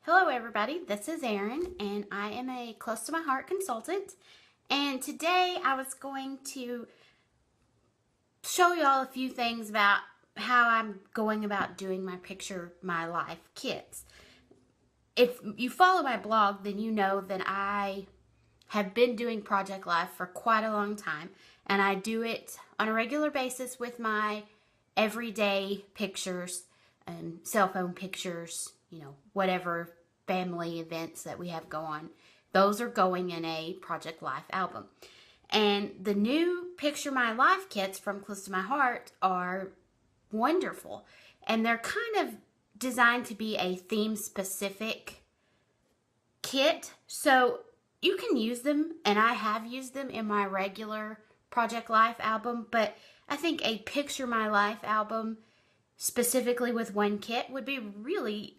Hello everybody, this is Erin and I am a Close to My Heart consultant, and today I was going to show y'all a few things about how I'm going about doing my Picture My Life kits. If you follow my blog, then you know that I have been doing Project Life for quite a long time, and I do it on a regular basis with my everyday pictures and cell phone pictures, whatever family events that we have go on. Those are going in a Project Life album. And the new Picture My Life kits from Close to My Heart are wonderful. And they're kind of designed to be a theme-specific kit. So you can use them, and I have used them in my regular Project Life album, but I think a Picture My Life album specifically with one kit would be really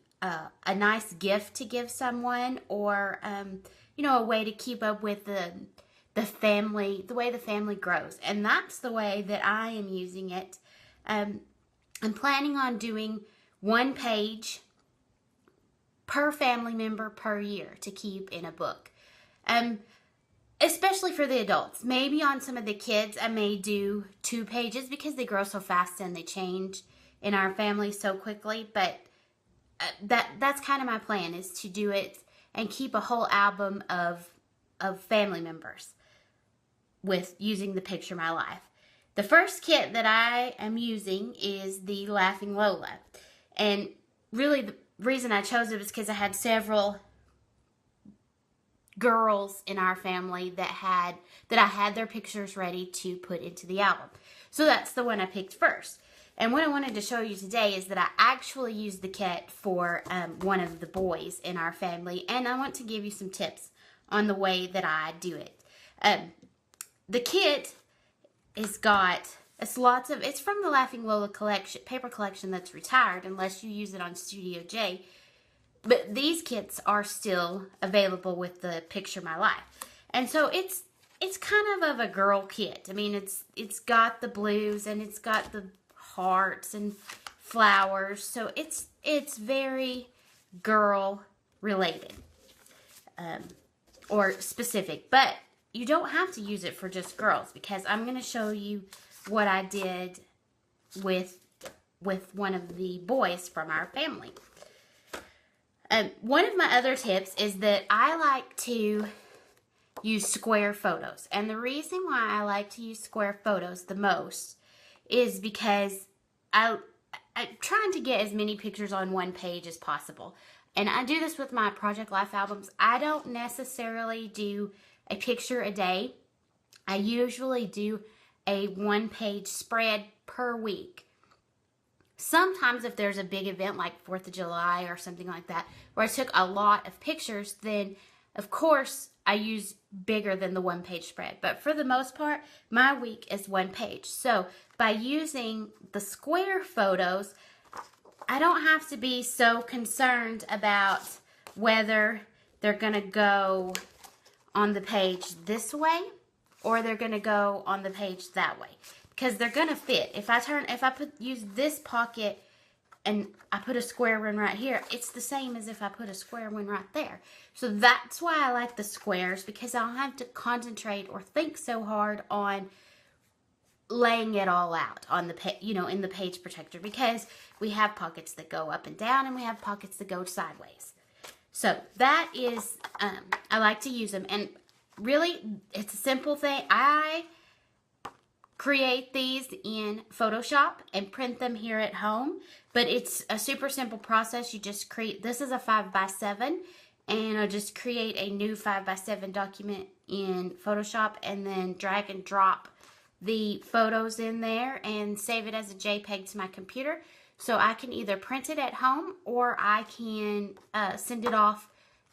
a nice gift to give someone, or a way to keep up with the family, the way the family grows. And that's the way that I am using it. I'm planning on doing one page per family member per year to keep in a book. Especially for the adults. Maybe on some of the kids I may do 2 pages because they grow so fast and they change in our family so quickly, but that's kind of my plan, is to do it and keep a whole album of family members with using the Picture My Life. The first kit that I am using is the Laughing Lola, and really the reason I chose it was because I had several girls in our family that I had their pictures ready to put into the album. So that's the one I picked first. And what I wanted to show you today is that I actually used the kit for one of the boys in our family, and I want to give you some tips on the way that I do it. The kit it's from the Laughing Lola collection, paper collection that's retired unless you use it on Studio J. But these kits are still available with the Picture My Life. And so it's kind of a girl kit. I mean, it's got the blues and it's got the hearts and flowers. So it's very girl related or specific. But you don't have to use it for just girls, because I'm going to show you what I did with one of the boys from our family. One of my other tips is that I like to use square photos. And the reason why I like to use square photos the most is because I'm trying to get as many pictures on one page as possible. And I do this with my Project Life albums. I don't necessarily do a picture a day. I usually do a 1-page spread per week. Sometimes if there's a big event like 4th of July or something like that, where I took a lot of pictures, then of course I use bigger than the 1-page spread. But for the most part, my week is 1 page. So by using the square photos, I don't have to be so concerned about whether they're going to go on the page this way or they're going to go on the page that way, because they're going to fit. If I use this pocket and I put a square one right here, it's the same as if I put a square one right there. So that's why I like the squares, because I don't have to concentrate or think so hard on laying it all out on the in the page protector, because we have pockets that go up and down and we have pockets that go sideways. So that is, I like to use them, and really it's a simple thing. I create these in Photoshop and print them here at home, but it's a super simple process. You just create, this is a 5x7, and I just create a new 5x7 document in Photoshop and then drag and drop the photos in there and save it as a JPEG to my computer. So I can either print it at home or I can send it off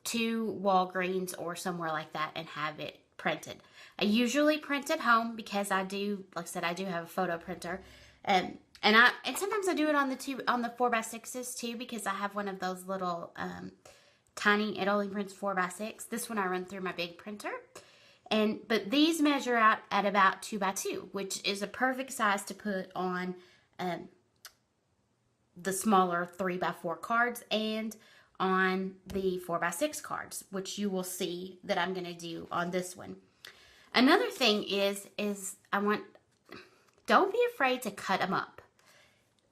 to Walgreens or somewhere like that and have it printed. I usually print at home because I do, like I said, I do have a photo printer, and sometimes I do it on the 4x6s too, because I have one of those little tiny, it only prints 4x6. This one I run through my big printer, but these measure out at about 2x2, which is a perfect size to put on the smaller 3x4 cards and on the 4x6 cards, which you will see that I'm going to do on this one. Another thing is don't be afraid to cut them up.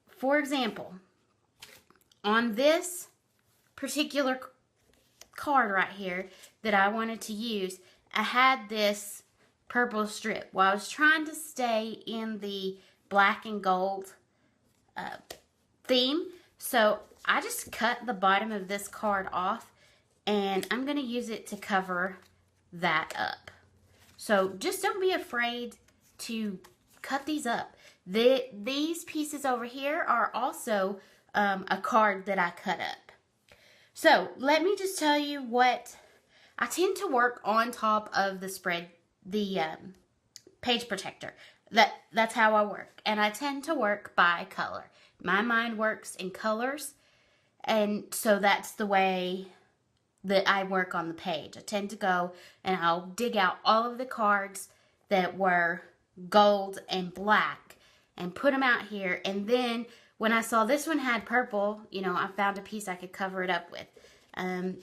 For example, on this particular card right here that I wanted to use, I had this purple strip. Well, I was trying to stay in the black and gold theme, so I just cut the bottom of this card off, and I'm going to use it to cover that up. So just don't be afraid to cut these up. These pieces over here are also a card that I cut up. So let me just tell you what I tend to work on top of the spread, the page protector. That's how I work, and I tend to work by color. My mind works in colors, and so that's the way that I work on the page. I tend to go and I'll dig out all of the cards that were gold and black and put them out here, and then when I saw this one had purple, you know, I found a piece I could cover it up with.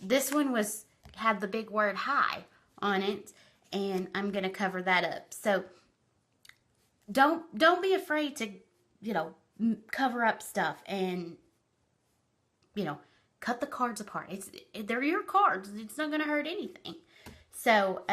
This one had the big word "hi" on it, and I'm gonna cover that up. So don't be afraid to, you know, cover up stuff and, you know, cut the cards apart. They're your cards. It's not gonna hurt anything. So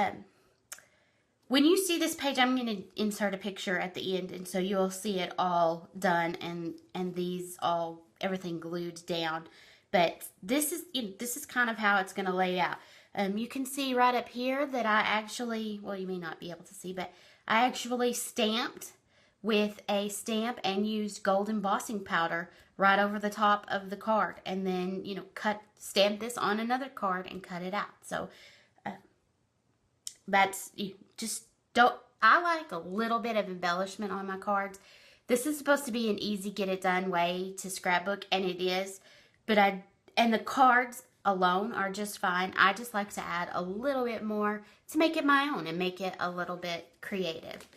when you see this page, I'm going to insert a picture at the end, and so you'll see it all done and these all, everything glued down. But this is kind of how it's going to lay out. You can see right up here that I actually, well, you may not be able to see, but I actually stamped with a stamp and used gold embossing powder right over the top of the card, and then, you know, stamp this on another card and cut it out. So that's, I like a little bit of embellishment on my cards. This is supposed to be an easy get it done way to scrapbook, and it is, but and the cards alone are just fine. I just like to add a little bit more to make it my own and make it a little bit creative.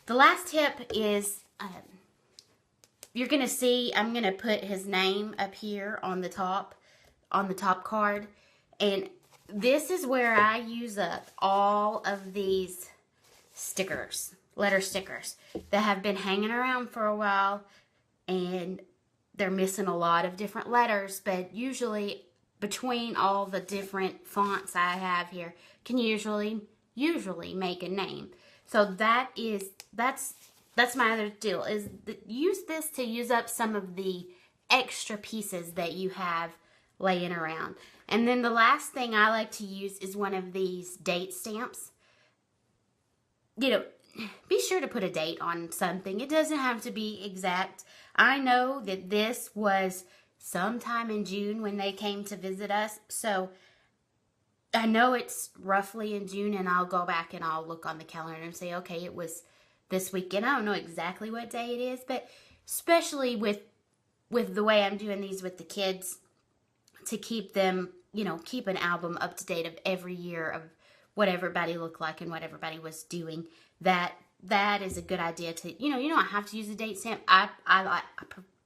The last tip is, you're going to see, I'm going to put his name up here on the top card, and this is where I use up all of these stickers, letter stickers, that have been hanging around for a while, and they're missing a lot of different letters, but usually between all the different fonts I have here can usually make a name. So that's my other deal, is use this to use up some of the extra pieces that you have laying around. And then the last thing I like to use is one of these date stamps. You know, be sure to put a date on something. It doesn't have to be exact. I know that this was sometime in June when they came to visit us, so I know it's roughly in June, and I'll go back and I'll look on the calendar and say, okay, it was this weekend. I don't know exactly what day it is, but especially with the way I'm doing these with the kids, to keep them, you know, keep an album up to date of every year of what everybody looked like and what everybody was doing, that is a good idea to, you know, you don't have to use a date stamp. I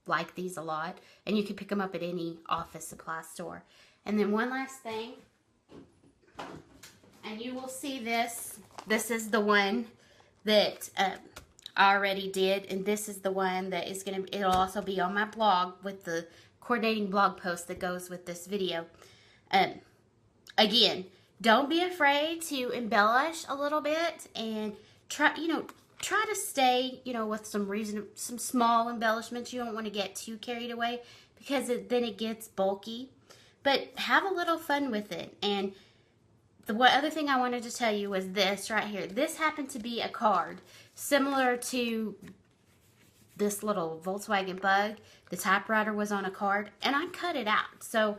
like these a lot, and you can pick them up at any office supply store. And then one last thing, and you will see this is the one that I already did, and this is the one that is it'll also be on my blog with the coordinating blog post that goes with this video. Again, don't be afraid to embellish a little bit, and try to stay, you know, with some small embellishments. You don't want to get too carried away, because then it gets bulky. But have a little fun with it. And the other thing I wanted to tell you was this right here. This happened to be a card similar to this little Volkswagen Bug. The typewriter was on a card, and I cut it out. So,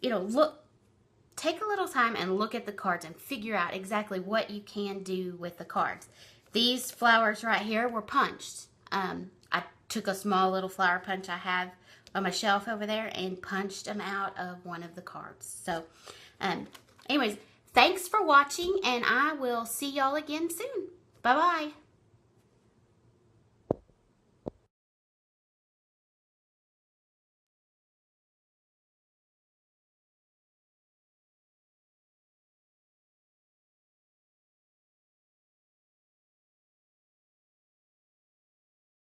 you know, take a little time and look at the cards and figure out exactly what you can do with the cards. These flowers right here were punched. I took a small little flower punch I have on my shelf over there and punched them out of one of the cards. So, anyways, thanks for watching, and I will see y'all again soon. Bye-bye.